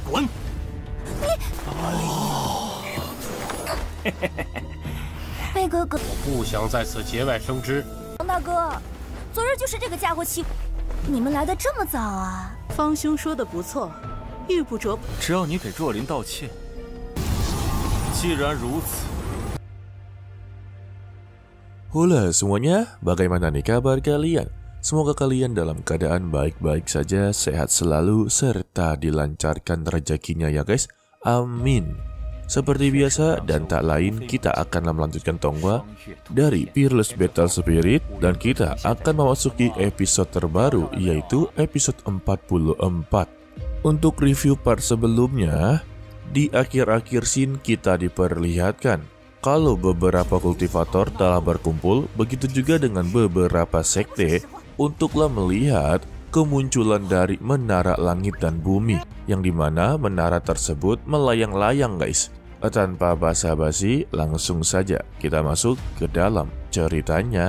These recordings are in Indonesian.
滚！贝哥哥，不想在此节外生枝。王大哥，昨日就是这个家伙欺负你们来的这么早啊？方兄说的不错，玉不琢。只要你给若琳道歉。既然如此。 Halo semuanya, bagaimana nih kabar kalian? Semoga kalian dalam keadaan baik-baik saja, sehat selalu, serta dilancarkan rezekinya ya guys. Amin. Seperti biasa dan tak lain, kita akan melanjutkan Tonghua dari Peerless Battle Spirit dan kita akan memasuki episode terbaru yaitu episode 44. Untuk review part sebelumnya, di akhir-akhir scene kita diperlihatkan kalau beberapa kultivator telah berkumpul, begitu juga dengan beberapa sekte untuklah melihat kemunculan dari menara langit dan bumi, yang dimana menara tersebut melayang-layang guys. Tanpa basa-basi, langsung saja kita masuk ke dalam ceritanya.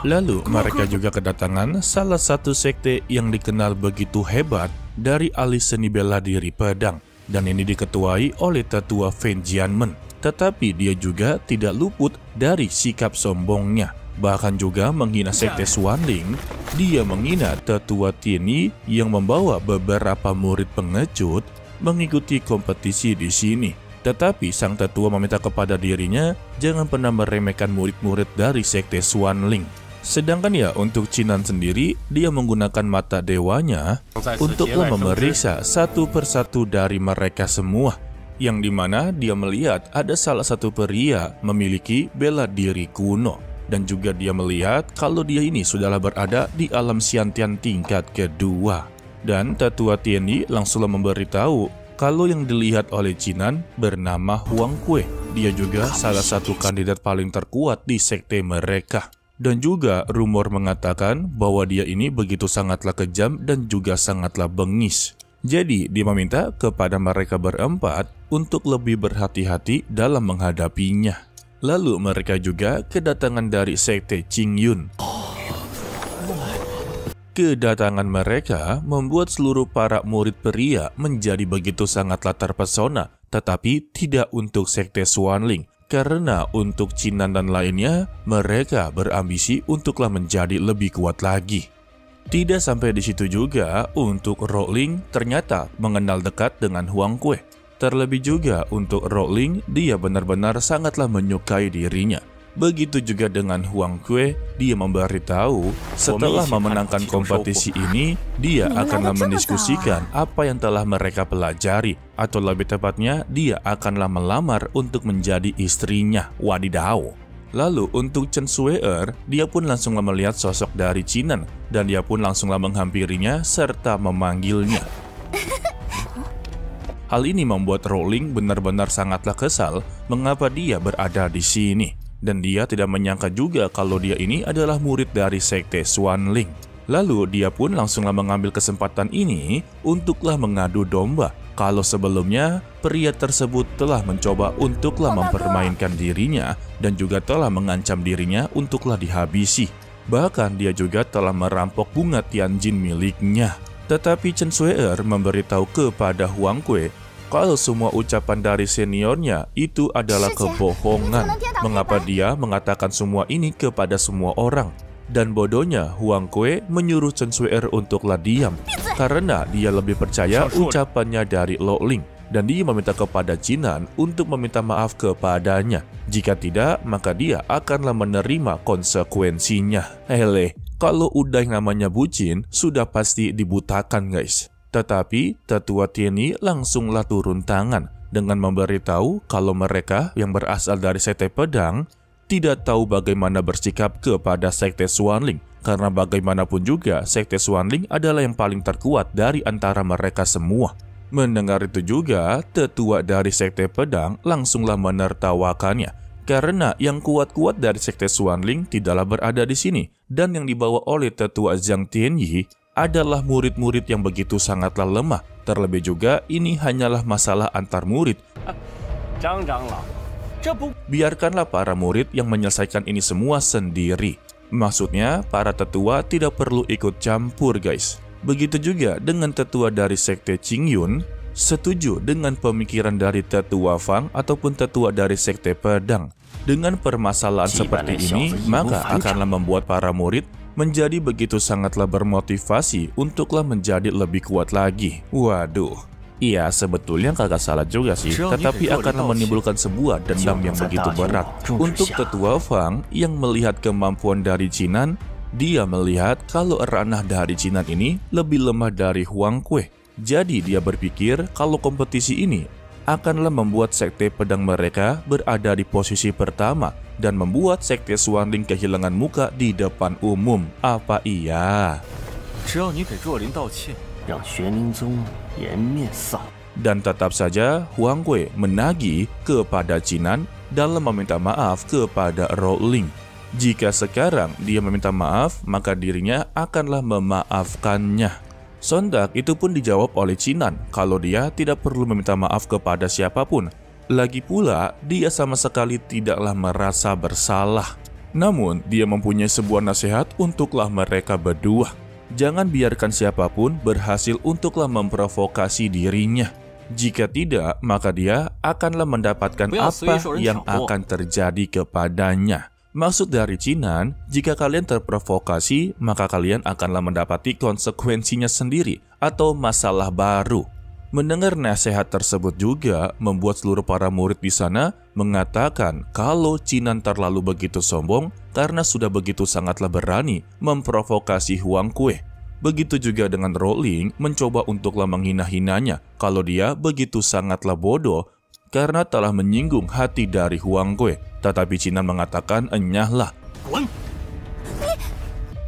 Lalu mereka juga kedatangan salah satu sekte yang dikenal begitu hebat dari ahli seni bela diri pedang. Dan ini diketuai oleh tetua Fen Jianmen. Tetapi dia juga tidak luput dari sikap sombongnya. Bahkan juga menghina sekte Xuanling. Dia menghina tetua Tianyi yang membawa beberapa murid pengecut mengikuti kompetisi di sini. Tetapi sang tetua meminta kepada dirinya jangan pernah meremehkan murid-murid dari sekte Xuanling. Sedangkan ya untuk Qinan sendiri, dia menggunakan mata dewanya untuklah memeriksa satu persatu dari mereka semua. Yang dimana dia melihat ada salah satu pria memiliki bela diri kuno. Dan juga dia melihat kalau dia ini sudahlah berada di alam Xiantian tingkat kedua. Dan tetua Tianyi langsunglah memberitahu kalau yang dilihat oleh Qinan bernama Huang Kui. Dia juga salah satu kandidat paling terkuat di sekte mereka. Dan juga rumor mengatakan bahwa dia ini begitu sangatlah kejam dan juga sangatlah bengis. Jadi dia meminta kepada mereka berempat untuk lebih berhati-hati dalam menghadapinya. Lalu mereka juga kedatangan dari sekte Qingyun. Kedatangan mereka membuat seluruh para murid pria menjadi begitu sangatlah terpesona. Tetapi tidak untuk sekte Xuanling. Karena untuk Qinan dan lainnya, mereka berambisi untuklah menjadi lebih kuat lagi. Tidak sampai di situ juga, untuk Rowling ternyata mengenal dekat dengan Huang Kui. Terlebih juga untuk Rowling, dia benar-benar sangatlah menyukai dirinya. Begitu juga dengan Huang Kui, dia memberitahu setelah memenangkan kompetisi ini, dia akanlah mendiskusikan apa yang telah mereka pelajari. Atau lebih tepatnya, dia akanlah melamar untuk menjadi istrinya. Wadidaw. Lalu untuk Chen Sui'er, dia pun langsunglah melihat sosok dari Qinan. Dan dia pun langsunglah menghampirinya serta memanggilnya. Hal ini membuat Rowling benar-benar sangatlah kesal mengapa dia berada di sini. Dan dia tidak menyangka juga kalau dia ini adalah murid dari sekte Xuanling. Lalu dia pun langsunglah mengambil kesempatan ini untuklah mengadu domba. Kalau sebelumnya pria tersebut telah mencoba untuklah mempermainkan dirinya dan juga telah mengancam dirinya untuklah dihabisi. Bahkan dia juga telah merampok bunga Tianjin miliknya. Tetapi Chen Sui'er memberitahu kepada Huang Kui kalau semua ucapan dari seniornya itu adalah kebohongan. Mengapa dia mengatakan semua ini kepada semua orang? Dan bodohnya Huang Kui menyuruh Chen Sui'er untuklah diam. Karena dia lebih percaya ucapannya dari Rowling. Dan dia meminta kepada Qinan untuk meminta maaf kepadanya. Jika tidak, maka dia akanlah menerima konsekuensinya. Kalau udah yang namanya bucin, sudah pasti dibutakan guys. Tetapi tetua Tianyi langsunglah turun tangan dengan memberitahu kalau mereka yang berasal dari sekte pedang tidak tahu bagaimana bersikap kepada sekte Xuanling. Karena bagaimanapun juga sekte Xuanling adalah yang paling terkuat dari antara mereka semua. Mendengar itu juga, tetua dari sekte pedang langsunglah menertawakannya. Karena yang kuat-kuat dari sekte Xuanling tidaklah berada di sini. Dan yang dibawa oleh tetua Zhang Tianyi adalah murid-murid yang begitu sangatlah lemah. Terlebih juga ini hanyalah masalah antar murid. Biarkanlah para murid yang menyelesaikan ini semua sendiri. Maksudnya para tetua tidak perlu ikut campur guys. Begitu juga dengan tetua dari sekte Qingyun, setuju dengan pemikiran dari tetua Fang ataupun tetua dari sekte Pedang. Dengan permasalahan seperti ini, maka akanlah membuat para murid menjadi begitu sangatlah bermotivasi untuklah menjadi lebih kuat lagi. Waduh. Iya, sebetulnya kagak salah juga sih, tetapi akan menimbulkan sebuah dendam yang begitu berat. Untuk tetua Fang yang melihat kemampuan dari Jinan, dia melihat kalau ranah dari Jinan ini lebih lemah dari Huang Kui. Jadi dia berpikir kalau kompetisi ini akanlah membuat sekte pedang mereka berada di posisi pertama dan membuat sekte Xuanling kehilangan muka di depan umum. Apa iya? Dan tetap saja Huang Kui menagih kepada Jinan dalam meminta maaf kepada Rowling. Jika sekarang dia meminta maaf, maka dirinya akanlah memaafkannya. Sontak itu pun dijawab oleh Jinan kalau dia tidak perlu meminta maaf kepada siapapun. Lagi pula, dia sama sekali tidaklah merasa bersalah. Namun, dia mempunyai sebuah nasihat untuklah mereka berdua. Jangan biarkan siapapun berhasil untuklah memprovokasi dirinya. Jika tidak, maka dia akanlah mendapatkan apa yang akan terjadi kepadanya. Maksud dari Jinan, jika kalian terprovokasi, maka kalian akanlah mendapati konsekuensinya sendiri atau masalah baru. Mendengar nasihat tersebut juga membuat seluruh para murid di sana mengatakan kalau Jinan terlalu begitu sombong karena sudah begitu sangatlah berani memprovokasi Huang Kui. Begitu juga dengan Rowling mencoba untuklah menghina-hinanya kalau dia begitu sangatlah bodoh karena telah menyinggung hati dari Huang Kui. Tetapi Jinan mengatakan enyahlah.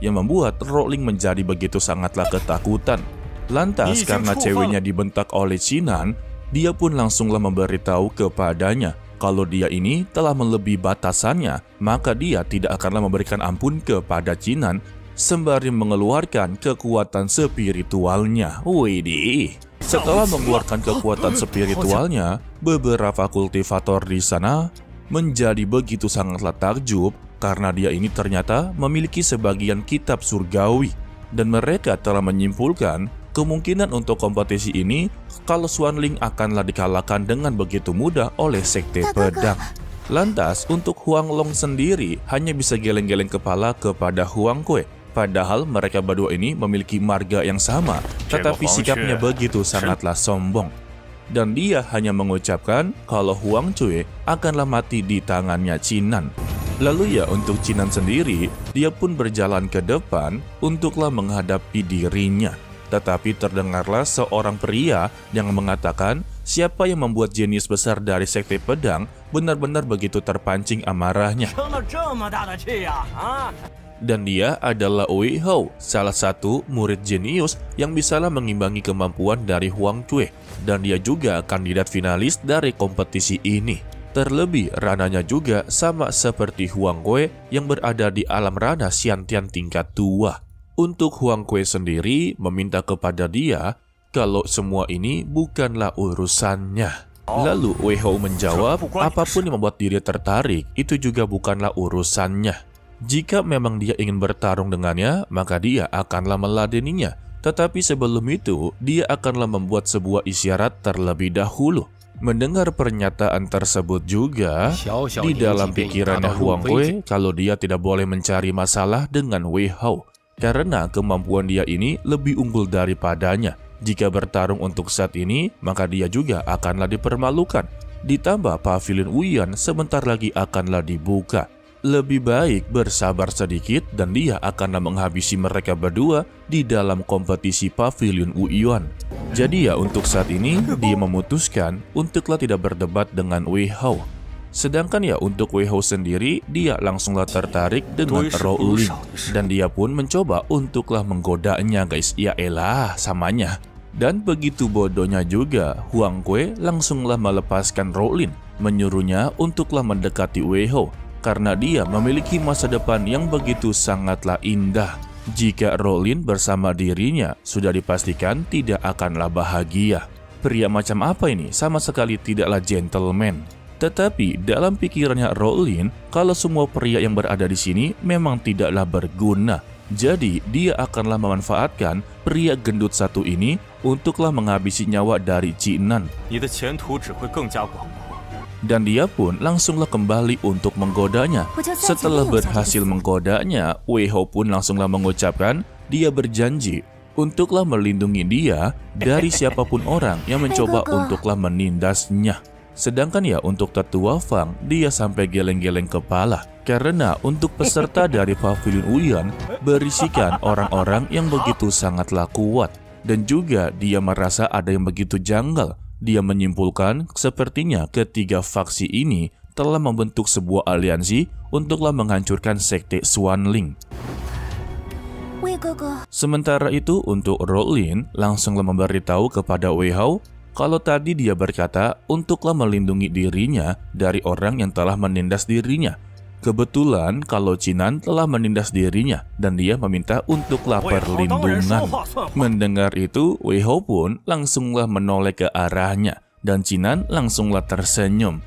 Yang membuat Rowling menjadi begitu sangatlah ketakutan. Lantas karena ceweknya dibentak oleh Jinan, dia pun langsunglah memberitahu kepadanya kalau dia ini telah melebihi batasannya, maka dia tidak akanlah memberikan ampun kepada Jinan sembari mengeluarkan kekuatan spiritualnya. Widih. Setelah mengeluarkan kekuatan spiritualnya, beberapa kultivator di sana menjadi begitu sangatlah takjub karena dia ini ternyata memiliki sebagian kitab surgawi dan mereka telah menyimpulkan kemungkinan untuk kompetisi ini kalau Xuanling akanlah dikalahkan dengan begitu mudah oleh sekte pedang. Lantas untuk Huang Long sendiri hanya bisa geleng-geleng kepala kepada Huang Kui. Padahal mereka berdua ini memiliki marga yang sama, tetapi sikapnya begitu sangatlah sombong. Dan dia hanya mengucapkan kalau Huang Cui akanlah mati di tangannya Jinan. Lalu ya untuk Jinan sendiri, dia pun berjalan ke depan untuklah menghadapi dirinya. Tetapi terdengarlah seorang pria yang mengatakan siapa yang membuat jenius besar dari sekte pedang benar-benar begitu terpancing amarahnya. Dan dia adalah Wei Hao, salah satu murid jenius yang bisalah mengimbangi kemampuan dari Huang Cui. Dan dia juga kandidat finalis dari kompetisi ini. Terlebih ranahnya juga sama seperti Huang Kui yang berada di alam ranah Xiantian tingkat 2. Untuk Huang Kui sendiri meminta kepada dia kalau semua ini bukanlah urusannya. Lalu Wei Hao menjawab apapun yang membuat diri tertarik itu juga bukanlah urusannya. Jika memang dia ingin bertarung dengannya, maka dia akanlah meladeninya. Tetapi sebelum itu, dia akanlah membuat sebuah isyarat terlebih dahulu. Mendengar pernyataan tersebut juga, di dalam pikirannya Huang Kui kalau dia tidak boleh mencari masalah dengan Wei Hao. Karena kemampuan dia ini lebih unggul daripadanya. Jika bertarung untuk saat ini, maka dia juga akanlah dipermalukan. Ditambah pavilion Wuyan sebentar lagi akanlah dibuka. Lebih baik bersabar sedikit dan dia akanlah menghabisi mereka berdua di dalam kompetisi pavilion Wuyan. Jadi ya untuk saat ini, dia memutuskan untuklah tidak berdebat dengan Wei Hao. Sedangkan ya untuk Wei Hao sendiri, dia langsunglah tertarik dengan Rowling. Dan dia pun mencoba untuklah menggodanya guys. Ya elah, samanya. Dan begitu bodohnya juga, Huang Kui langsunglah melepaskan Rowling. Menyuruhnya untuklah mendekati Wei Hao. Karena dia memiliki masa depan yang begitu sangatlah indah. Jika Rowling bersama dirinya, sudah dipastikan tidak akanlah bahagia. Pria macam apa ini? Sama sekali tidaklah gentleman. Tetapi dalam pikirannya Rowling, kalau semua pria yang berada di sini memang tidaklah berguna. Jadi dia akanlah memanfaatkan pria gendut satu ini untuklah menghabisi nyawa dari Cinan. 你的前途只会更加广阔。 Dan dia pun langsunglah kembali untuk menggodanya. Setelah berhasil menggodanya, Wei Hao pun langsunglah mengucapkan dia berjanji untuklah melindungi dia dari siapapun orang yang mencoba untuklah menindasnya. Sedangkan ya untuk tetua Fang, dia sampai geleng-geleng kepala. Karena untuk peserta dari Pavilion Wuyan berisikan orang-orang yang begitu sangatlah kuat. Dan juga dia merasa ada yang begitu janggal. Dia menyimpulkan sepertinya ketiga faksi ini telah membentuk sebuah aliansi untuklah menghancurkan sekte Xuanling. Sementara itu untuk Rolin langsunglah memberitahu kepada Wei Hao kalau tadi dia berkata untuklah melindungi dirinya dari orang yang telah menindas dirinya. Kebetulan kalau Cinan telah menindas dirinya dan dia meminta untuklah perlindungan. Mendengar itu, Wei Hao pun langsunglah menoleh ke arahnya dan Cinan langsunglah tersenyum.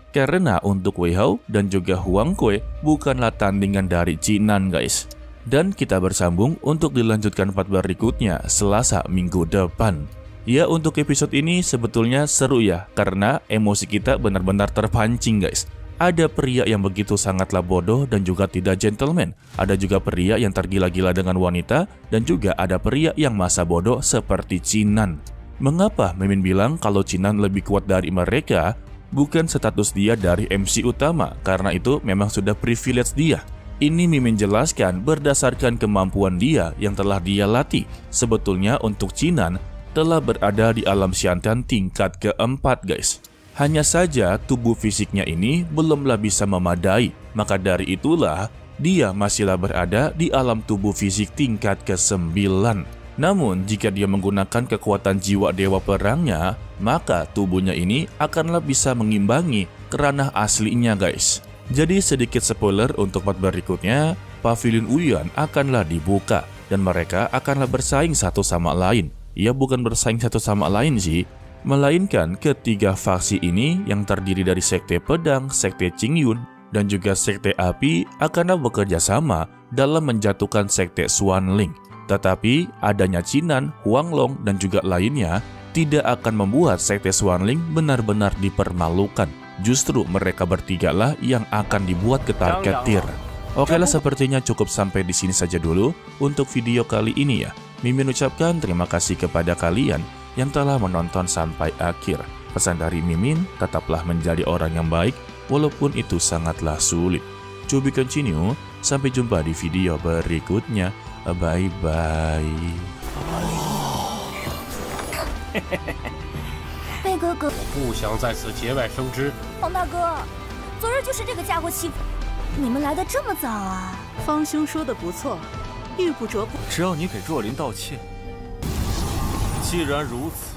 Karena untuk Wei Hao dan juga Huang Kui bukanlah tandingan dari Cinan guys. Dan kita bersambung untuk dilanjutkan part berikutnya Selasa minggu depan. Ya untuk episode ini sebetulnya seru ya karena emosi kita benar-benar terpancing guys. Ada pria yang begitu sangatlah bodoh dan juga tidak gentleman. Ada juga pria yang tergila-gila dengan wanita dan juga ada pria yang masa bodoh seperti Cinan. Mengapa Mimin bilang kalau Cinan lebih kuat dari mereka? Bukan status dia dari MC utama karena itu memang sudah privilege dia. Ini Mimin jelaskan berdasarkan kemampuan dia yang telah dia latih. Sebetulnya untuk Cinan telah berada di alam Shantan tingkat keempat guys. Hanya saja tubuh fisiknya ini belumlah bisa memadai. Maka dari itulah dia masihlah berada di alam tubuh fisik tingkat ke-9. Namun jika dia menggunakan kekuatan jiwa dewa perangnya, maka tubuhnya ini akanlah bisa mengimbangi ranah aslinya guys. Jadi sedikit spoiler untuk part berikutnya, Pavilion Wuyan akanlah dibuka dan mereka akanlah bersaing satu sama lain. Ia bukan bersaing satu sama lain sih, melainkan ketiga faksi ini yang terdiri dari Sekte Pedang, Sekte Qingyun, dan juga Sekte Api akanlah bekerja sama dalam menjatuhkan Sekte Xuanling. Tetapi adanya Cinan, Huanglong, dan juga lainnya tidak akan membuat Sekte Xuanling benar-benar dipermalukan. Justru mereka bertigalah yang akan dibuat ketar-ketir. Oke lah sepertinya cukup sampai di sini saja dulu untuk video kali ini ya. Mimin ucapkan terima kasih kepada kalian yang telah menonton sampai akhir. Pesan dari Mimin, tetaplah menjadi orang yang baik walaupun itu sangatlah sulit. To be continue, sampai jumpa di video berikutnya. Bye-bye. 贝哥哥，不想在此节外生枝。黄大哥，昨日就是这个家伙欺负你们来的这么早啊？方兄说的不错，玉不琢不。只要你给若琳道歉。既然如此。